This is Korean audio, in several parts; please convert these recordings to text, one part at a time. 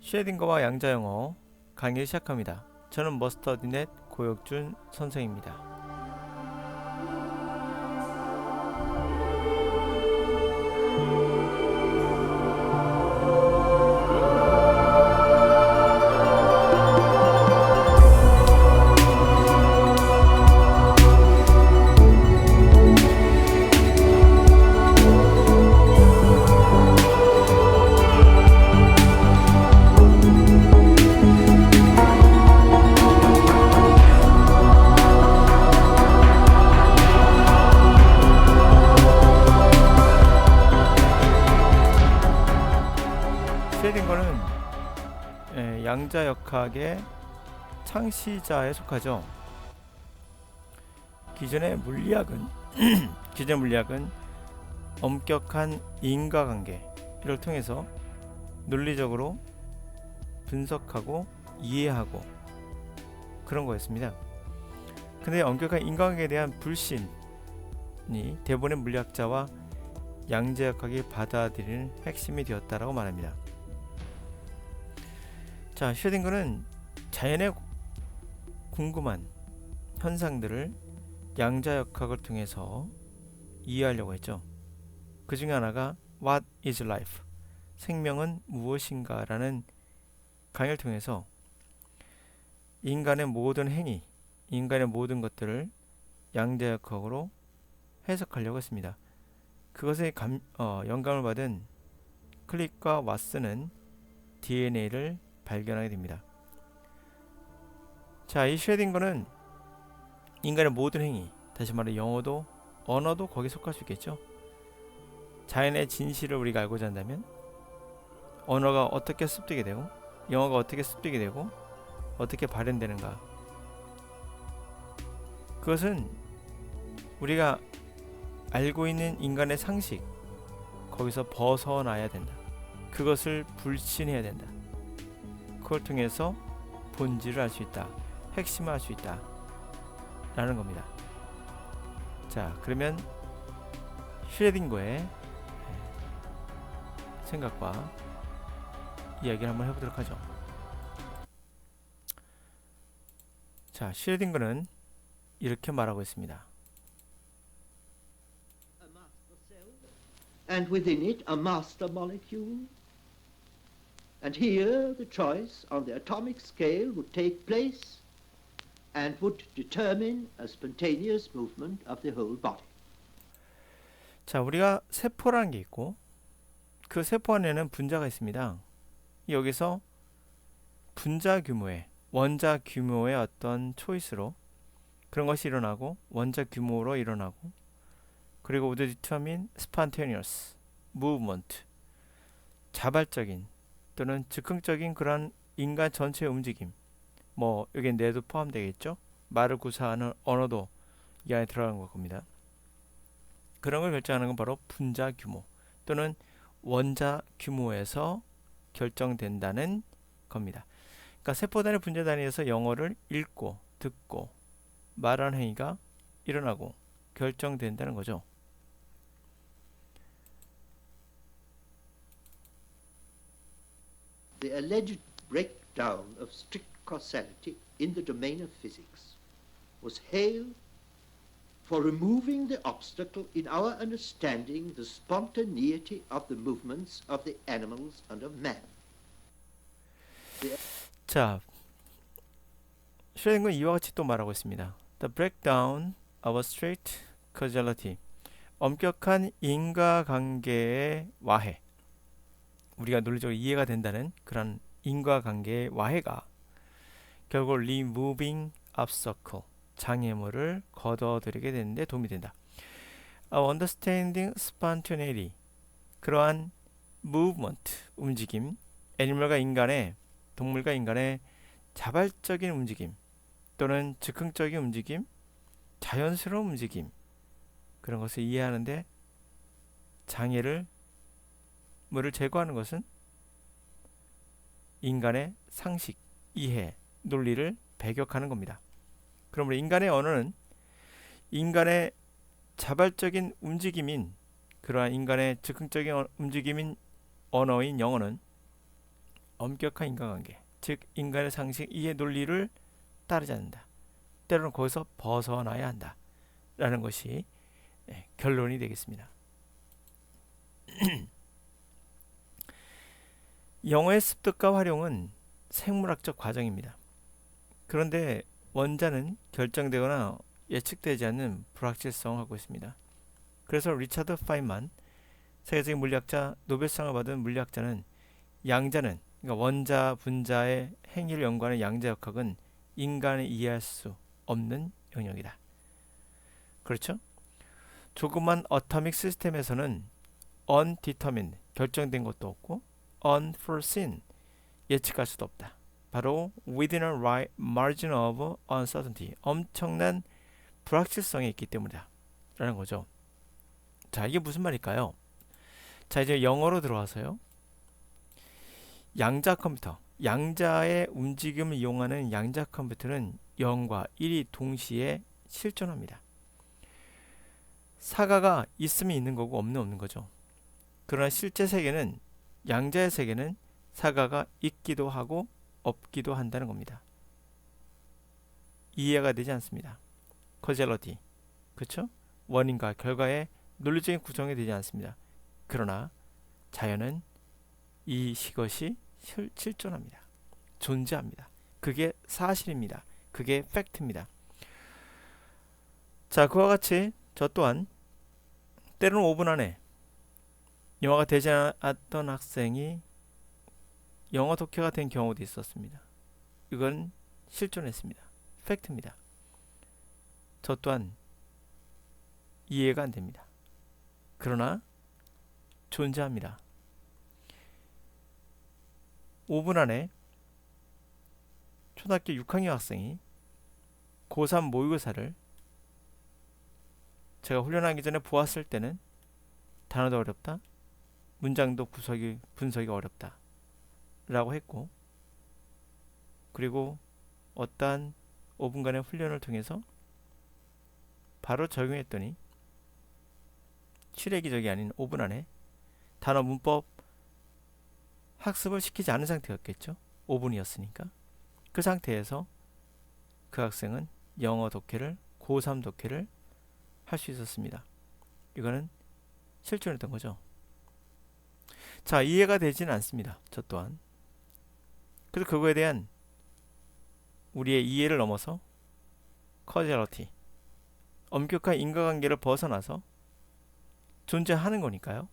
쉐딩거와 양자영어 강의 시작합니다. 저는 머스터디넷 고혁준 선생입니다. 쉐딩거는 양자역학의 창시자에 속하죠. 기존의 물리학은 엄격한 인과관계를 통해서 논리적으로 분석하고 이해하고 그런 거였습니다. 근데 엄격한 인과관계에 대한 불신이 대부분의 물리학자와 양자역학이 받아들이는 핵심이 되었다라고 말합니다. 자, 쉐딩거는 자연에 궁금한 현상들을 양자역학을 통해서 이해하려고 했죠. 그 중에 하나가 What is life? 생명은 무엇인가? 라는 강의를 통해서 인간의 모든 행위, 인간의 모든 것들을 양자역학으로 해석하려고 했습니다. 그것에 영감을 받은 클릭과 왓슨은 DNA를 발견하게 됩니다. 자, 이 쉐딩거는 인간의 모든 행위, 다시 말해 영어도 언어도 거기에 속할 수 있겠죠. 자연의 진실을 우리가 알고자 한다면 언어가 어떻게 습득이 되고 영어가 어떻게 습득이 되고 어떻게 발현되는가, 그것은 우리가 알고 있는 인간의 상식, 거기서 벗어나야 된다. 그것을 불신해야 된다. 그걸 통해서 본질을 알 수 있다, 핵심을 알 수 있다 라는 겁니다. 자, 그러면 쉐딩거의 생각과 이야기를 한번 해보도록 하죠. 자, 쉐딩거는 이렇게 말하고 있습니다. And within it a master molecule. And here the choice on the atomic scale would take place and would determine a spontaneous movement of the whole body. 자, 우리가 세포라는 게 있고 그 세포 안에는 분자가 있습니다. 여기서 분자 규모의, 원자 규모의 어떤 초이스로 그런 것이 일어나고 원자 규모로 일어나고, 그리고 would determine spontaneous movement, 자발적인 또는 즉흥적인 그런 인간 전체의 움직임, 뭐 여기 뇌도 포함되겠죠. 말을 구사하는 언어도 이 안에 들어가는 겁니다. 그런 걸 결정하는 건 바로 분자 규모 또는 원자 규모에서 결정된다는 겁니다. 그러니까 세포 단위, 분자 단위에서 영어를 읽고 듣고 말하는 행위가 일어나고 결정된다는 거죠. The alleged breakdown of strict causality in the domain of physics was hailed for removing the obstacle in our understanding the spontaneity of the movements of the animals and of man. 자, 쉐딩거는 이와 같이 또 말하고 있습니다. The breakdown of a strict causality, 엄격한 인과관계의 와해, 우리가 논리적으로 이해가 된다는 그런 인과관계의 와해가 결국 removing obstacle, 장애물을 걷어들이게 되는데 도움이 된다. Understanding spontaneity, 그러한 movement, 움직임, 애니멀과 인간의, 동물과 인간의 자발적인 움직임 또는 즉흥적인 움직임, 자연스러운 움직임, 그런 것을 이해하는데 물을 제거하는 것은 인간의 상식, 이해, 논리를 배격하는 겁니다. 그러므로 인간의 언어는 인간의 자발적인 움직임인, 그러한 인간의 즉흥적인 움직임인 언어인 영어는 엄격한 인간관계, 즉 인간의 상식 이해 논리를 따르지 않는다. 때로는 거기서 벗어나야 한다. 라는 것이 결론이 되겠습니다. 영어의 습득과 활용은 생물학적 과정입니다. 그런데 원자는 결정되거나 예측되지 않는 불확실성을 갖고 있습니다. 그래서 리차드 파인만, 세계적인 물리학자, 노벨상을 받은 물리학자는 양자는, 그러니까 원자, 분자의 행위를 연구하는 양자역학은 인간이 이해할 수 없는 영역이다. 그렇죠? 조그만 어토믹 시스템에서는 undetermined, 결정된 것도 없고 unforeseen, 예측할 수도 없다. 바로 within a margin of uncertainty, 엄청난 불확실성이 있기 때문이다 라는 거죠. 자, 이게 무슨 말일까요? 자, 이제 영어로 들어와서요. 양자 컴퓨터, 양자의 움직임을 이용하는 양자 컴퓨터는 0과 1이 동시에 실존합니다. 사가가 있으면 있는 거고 없는 없는 거죠. 그러나 실제 세계는, 양자의 세계는 사가가 있기도 하고 없기도 한다는 겁니다. 이해가 되지 않습니다. 커젤러티, 그렇죠? 원인과 결과의 논리적인 구성이 되지 않습니다. 그러나 자연은 이것이 실존합니다. 존재합니다. 그게 사실입니다. 그게 팩트입니다. 자, 그와 같이 저 또한 때로는 5분 안에 영어가 되지 않았던 학생이 영어 독해가 된 경우도 있었습니다. 이건 실존했습니다. 팩트입니다. 저 또한 이해가 안 됩니다. 그러나 존재합니다. 5분 안에 초등학교 6학년 학생이 고3 모의고사를 제가 훈련하기 전에 보았을 때는 단어도 어렵다, 문장도 분석이 어렵다 라고 했고, 그리고 어떠한 5분간의 훈련을 통해서 바로 적용했더니 실외기적이 아닌 5분 안에 단어 문법 학습을 시키지 않은 상태였겠죠. 5분이었으니까. 그 상태에서 그 학생은 영어 독해를, 고3 독해를 할 수 있었습니다. 이거는 실존했던 거죠. 자, 이해가 되지는 않습니다. 저 또한. 그래서 그거에 대한 우리의 이해를 넘어서 커저러티, 엄격한 인과관계를 벗어나서 존재하는 거니까요.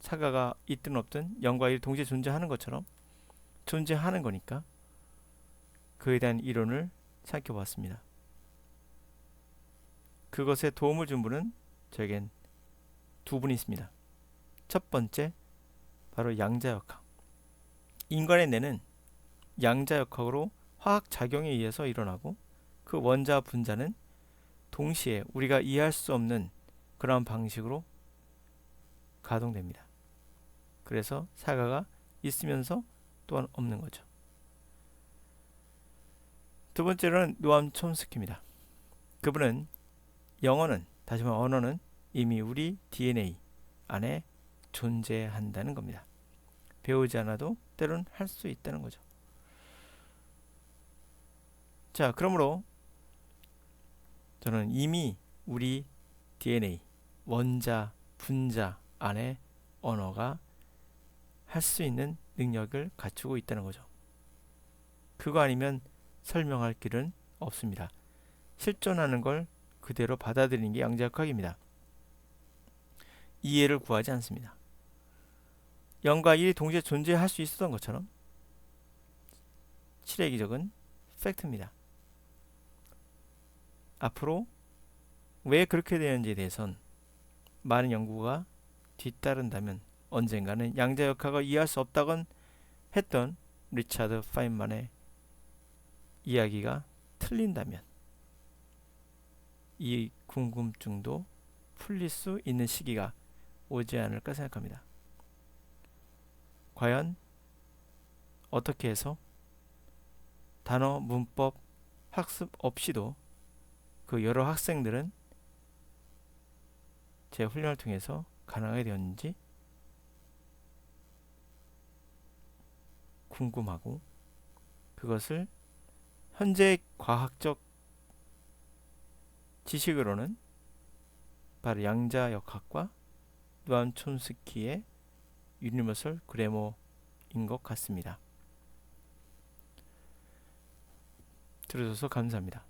사가가 있든 없든 0과 1이 동시에 존재하는 것처럼 존재하는 거니까 그에 대한 이론을 살펴봤습니다. 그것에 도움을 준 분은 저에겐 두 분이 있습니다. 첫 번째, 바로 양자역학. 인간의 뇌는 양자역학으로 화학작용에 의해서 일어나고, 그 원자와 분자는 동시에 우리가 이해할 수 없는 그런 방식으로 가동됩니다. 그래서 사가가 있으면서 또한 없는 거죠. 두 번째로는 노암 촘스키입니다. 그분은 영어는, 다시 말해 언어는 이미 우리 DNA 안에 존재한다는 겁니다. 배우지 않아도 때로는 할 수 있다는 거죠. 자, 그러므로 저는 이미 우리 DNA, 원자, 분자 안에 언어가 할 수 있는 능력을 갖추고 있다는 거죠. 그거 아니면 설명할 길은 없습니다. 실존하는 걸 그대로 받아들이는 게 양자역학입니다. 이해를 구하지 않습니다. 0과 1이 동시에 존재할 수 있었던 것처럼 실외기적은 팩트입니다. 앞으로 왜 그렇게 되는지에 대해선 많은 연구가 뒤따른다면 언젠가는 양자역학을 이해할 수 없다곤 했던 리차드 파인만의 이야기가 틀린다면 이 궁금증도 풀릴 수 있는 시기가 오지 않을까 생각합니다. 과연 어떻게 해서 단어, 문법, 학습 없이도 그 여러 학생들은 제 훈련을 통해서 가능하게 되었는지 궁금하고 그것을 현재 과학적 지식으로는 바로 양자역학과 노암 촘스키의 유니버설 그래머인 것 같습니다. 들어줘서 감사합니다.